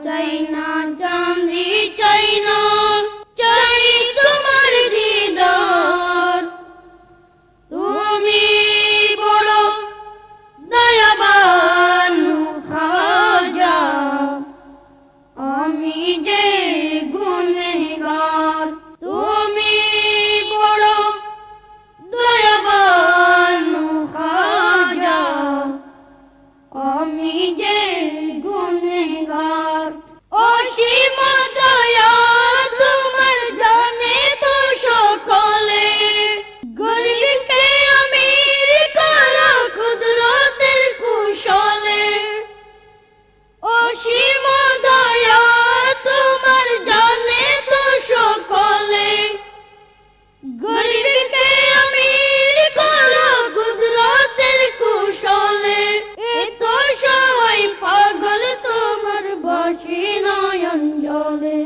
চাই না চাঁদি চাই না, চাই তোমার দিদার। তুমি বড় দয়াবান খাজা, আমি যে গুনেহগার। তুমি বড় দয়াবান খাজা, আমি যে গুনেহগার। অসীম দয়া তোমার জানে তো সকলে, গরিবকে আমির করো কুদরতের কুশলে। অসীম দয়া তোমার জানে তো সকলে, গরিবকে আমির করো কুদরতের কুশলে। এত সবাই পাগল তোমার বসে নয়ন জলে,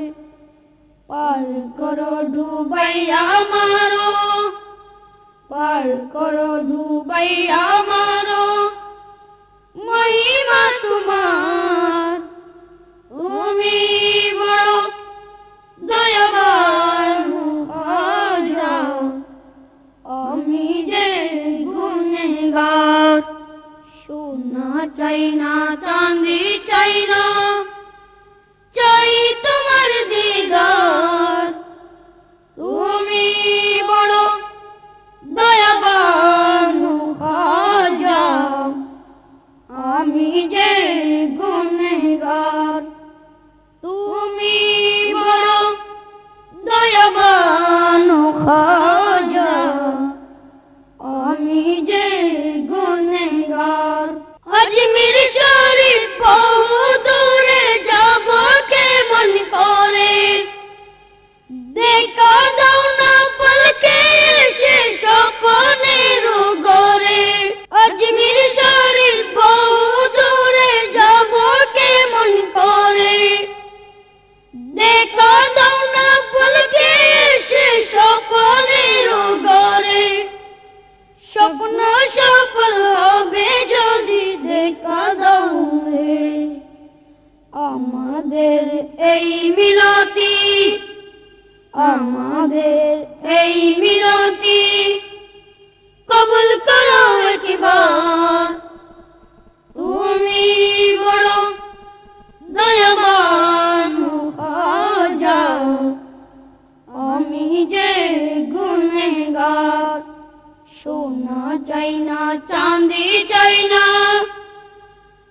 পার করো ডুবাইয়া মারো, পার করো ডুবাইয়া মারো। মহিমা তোমার, তুমি বড় দয়াবান খাজা, আমি যে গুনেহগার। সোনা চাই না চাঁদি চাই না, চাই তোমার দিদার। তুমি বড় দয়াবান খাজা, আমি যে গুনেহগার। তুমি বড় দয়াবান খাজা, আমি যে গুনেহগার। আজমির শরীফ বহু দূরে যাব কেমন করে, দেখা দাও না পলকে এসে স্বপ্নের ঘরে। আজমির শরীফ বহু দূরে যাব কেমন করে, দেখা দাও না পলকে এসে স্বপ্নের ঘরে। স্বপ্ন সফল হবে যদি দেখা দাও রে, আমাদের এই মিনতি, আমাদের এই মিনতি কবুল করো একবার। তুমি বড় দয়াবান খাজা, আমি যে গুনেহগার। সোনা চাই না চাঁদি চাই না,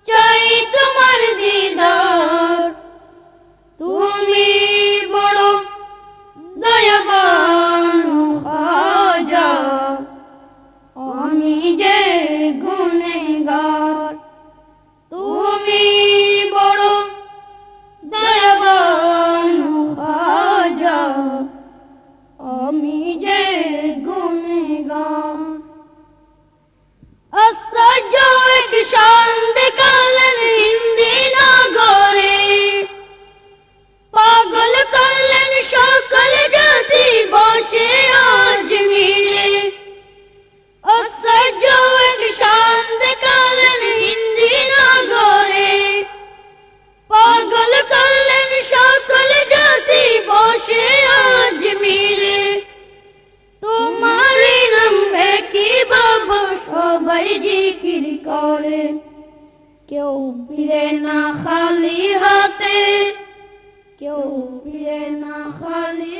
চাই তোমার দিদার। তুমি বড় দয়াবান খাজা, আমি যে গুনেহগার। তুমি বড় দয়াবান খাজা, আমি যে গুনেহগার। আশ্চর্য এক সন্দেহকালীন হিন্দি নগরে, পাগল করলেন সকল জাতি বসে আজমিরে। আশ্চর্য এক সন্দেহকালীন হিন্দি নগরে, পাগল করলেন সকল জাতি বসে আজমিরে। তোমারই নাম একই বাবা সবাই জিকির করে, কেউ ফিরে না খালি হাতে, কেউ ফিরে না খালি